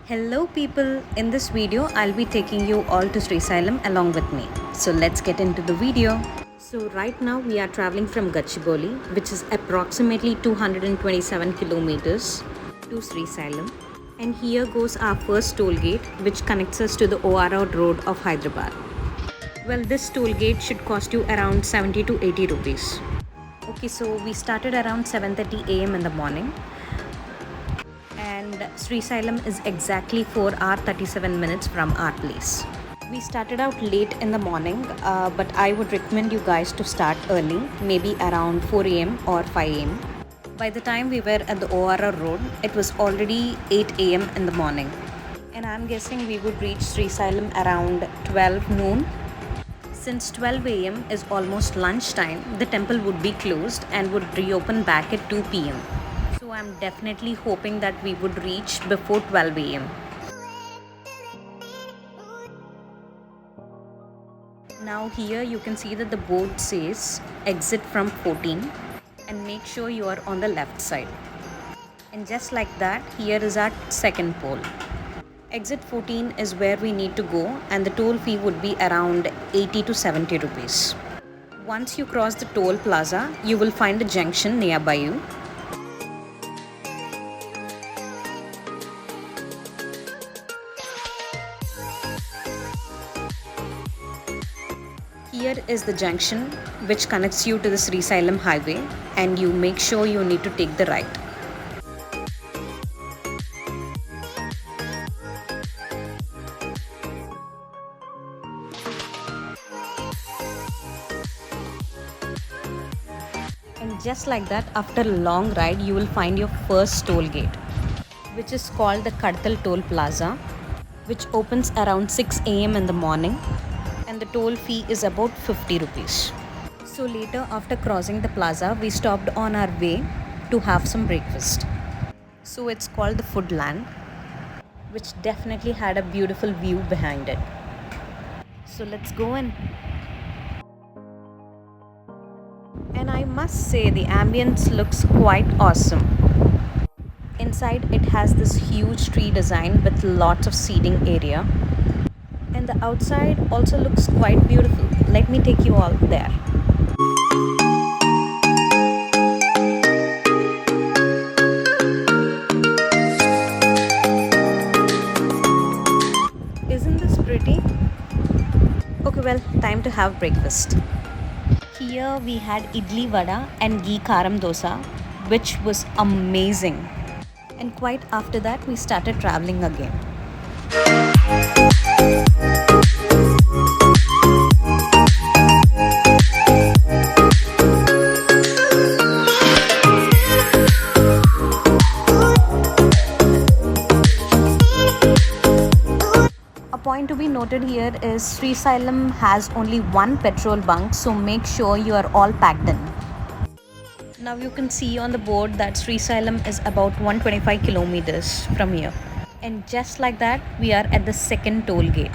Hello people, in this video I'll be taking you all to Srisailam along with me. So let's get into the video. So right now we are traveling from Gachibowli, which is approximately 227 kilometers to Srisailam. And here goes our first toll gate, which connects us to the ORR road of Hyderabad. Well, this toll gate should cost you around 70 to 80 rupees. Okay, so we started around 7:30 a.m. in the morning. And Srisailam is exactly 4 hours 37 minutes from our place. We started out late in the morning, but I would recommend you guys to start early, maybe around 4 a.m. or 5 a.m. By the time we were at the ORR road, it was already 8 a.m. in the morning. And I'm guessing we would reach Srisailam around 12 noon. Since 12 a.m. is almost lunchtime, the temple would be closed and would reopen back at 2 p.m. So I'm definitely hoping that we would reach before 12 a.m. Now here you can see that the board says exit from 14 and make sure you are on the left side. And just like that, here is our second pole. Exit 14 is where we need to go, and the toll fee would be around 80 to 70 rupees. Once you cross the toll plaza, you will find a junction nearby you. Here is the junction which connects you to the Srisailam highway, and you make sure you need to take the right. And just like that, after a long ride, you will find your first toll gate, which is called the Kadtal Toll Plaza, which opens around 6 a.m. in the morning, and the toll fee is about 50 rupees. So later, after crossing the plaza, we stopped on our way to have some breakfast. So it's called the Foodland, which definitely had a beautiful view behind it. So let's go in. And I must say, the ambience looks quite awesome. Inside it has this huge tree design with lots of seating area. And the outside also looks quite beautiful. Let me take you all there. Isn't this pretty? Okay, well, time to have breakfast. Here we had idli vada and ghee karam dosa, which was amazing. And quite after that, we started traveling again. A point to be noted here is Srisailam has only one petrol bunk, so make sure you are all packed in. Now you can see on the board that Srisailam is about 125 kilometers from here. And just like that, we are at the second toll gate.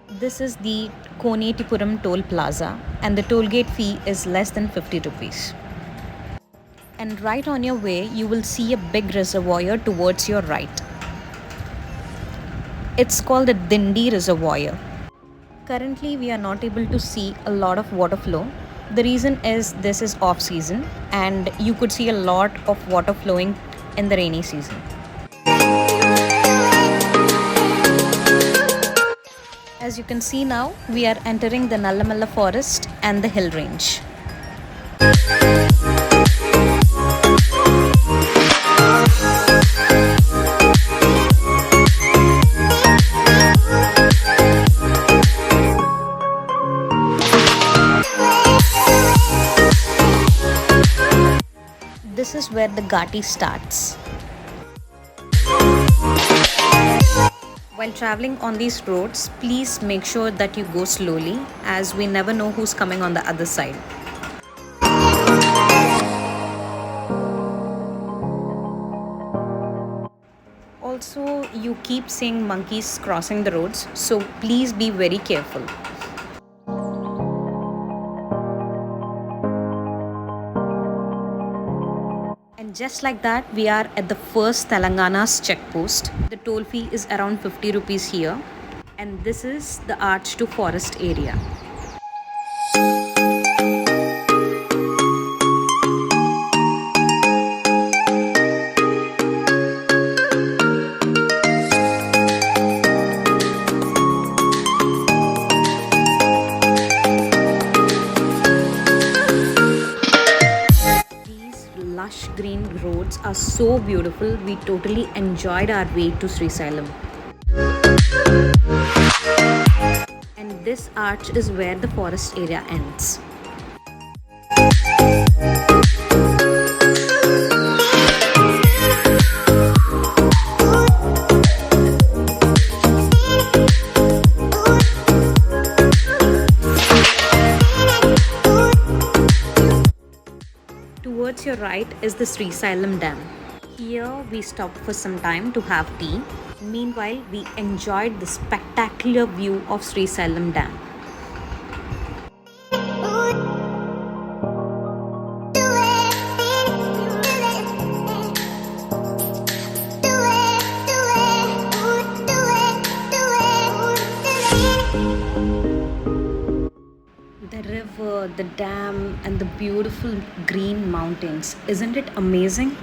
This is the Konetipuram Toll Plaza, and the toll gate fee is less than 50 rupees. And right on your way, you will see a big reservoir towards your right. It's called the Dindi Reservoir. Currently, we are not able to see a lot of water flow. The reason is this is off season, and you could see a lot of water flowing in the rainy season. As you can see now, we are entering the Nallamalla forest and the hill range. This is where the Ghati starts. While traveling on these roads, please make sure that you go slowly, as we never know who's coming on the other side. Also, you keep seeing monkeys crossing the roads, so please be very careful. Just like that, we are at the first Telangana's checkpost. The toll fee is around 50 rupees here, and this is the arch to forest area. Lush green roads are so beautiful. We totally enjoyed our way to Srisailam. And this arch is where the forest area ends. Towards your right is the Srisailam Dam. Here we stopped for some time to have tea. Meanwhile, we enjoyed the spectacular view of Srisailam Dam. The river, the dam, and the beautiful green mountains. Isn't it amazing?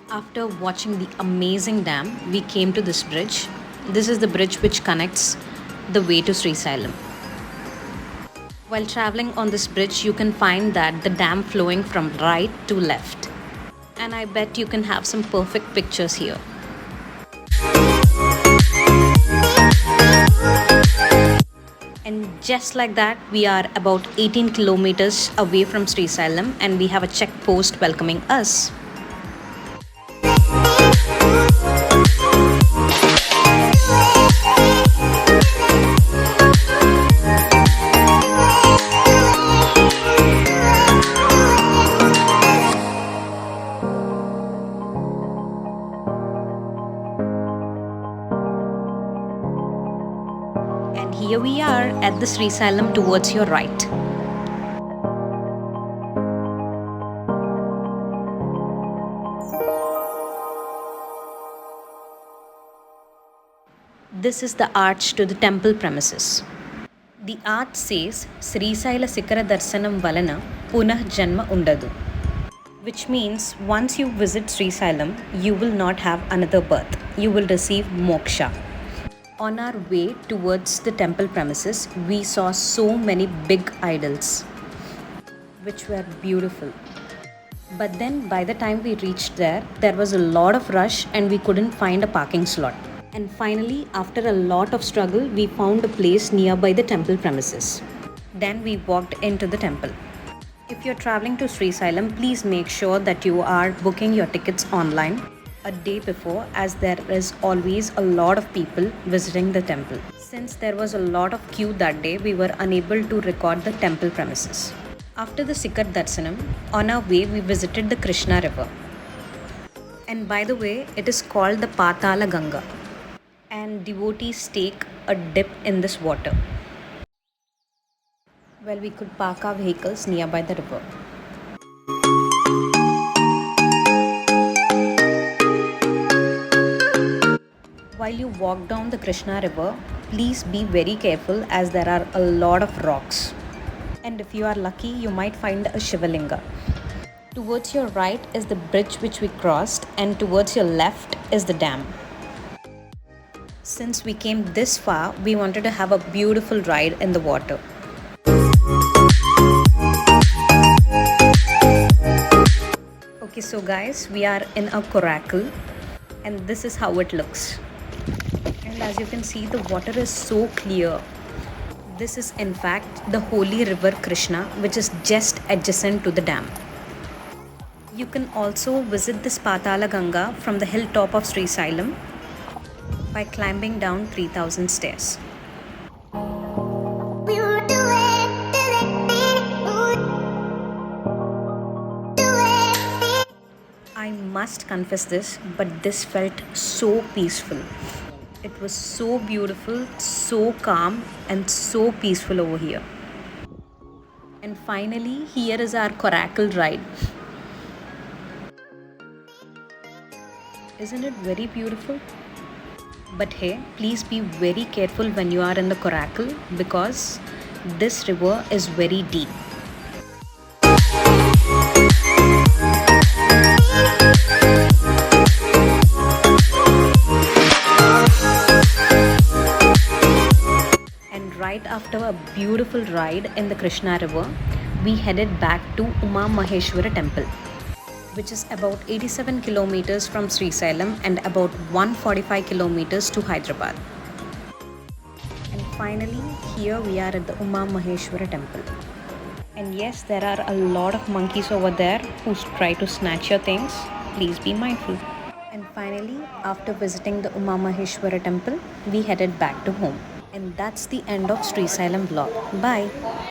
After watching the amazing dam, we came to this bridge. This is the bridge which connects the way to Srisailam. While traveling on this bridge, you can find that the dam flowing from right to left. And I bet you can have some perfect pictures here. And just like that, we are about 18 kilometers away from Srisailam, and we have a checkpost welcoming us. And here we are at the Srisailam towards your right. This is the arch to the temple premises. The arch says Srisaila Sikara Darsanam Valana Punah Janma Undadu, which means once you visit Srisailam, you will not have another birth. You will receive moksha. On our way towards the temple premises, we saw so many big idols, which were beautiful. But then by the time we reached there was a lot of rush and we couldn't find a parking slot. And finally, after a lot of struggle, we found a place nearby the temple premises. Then we walked into the temple. If you're traveling to Srisailam, please make sure that you are booking your tickets online a day before, as there is always a lot of people visiting the temple. Since there was a lot of queue that day, we were unable to record the temple premises. After the Sikar Darsanam, on our way we visited the Krishna river. And by the way, it is called the Patala Ganga. And devotees take a dip in this water. Well, we could park our vehicles nearby the river. While you walk down the Krishna river, please be very careful as there are a lot of rocks. And if you are lucky, you might find a Shivalinga. Towards your right is the bridge which we crossed, and towards your left is the dam. Since we came this far, we wanted to have a beautiful ride in the water. Okay, so guys, we are in a coracle, and this is how it looks. And as you can see, the water is so clear. This is in fact the holy river Krishna, which is just adjacent to the dam. You can also visit this Patala Ganga from the hilltop of Srisailam by climbing down 3000 stairs. I must confess this, but this felt so peaceful. It was so beautiful, so calm, and so peaceful over here. And finally, here is our coracle ride. Isn't it very beautiful? But hey, please be very careful when you are in the coracle because this river is very deep. And right after a beautiful ride in the Krishna river, we headed back to Uma Maheshwara temple, which is about 87 kilometers from Srisailam and about 145 kilometers to Hyderabad. And finally, here we are at the Uma Maheshwara temple. And yes, there are a lot of monkeys over there who try to snatch your things. Please be mindful. And finally, after visiting the Uma Maheshwara temple, we headed back to home. And that's the end of Srisailam vlog. Bye.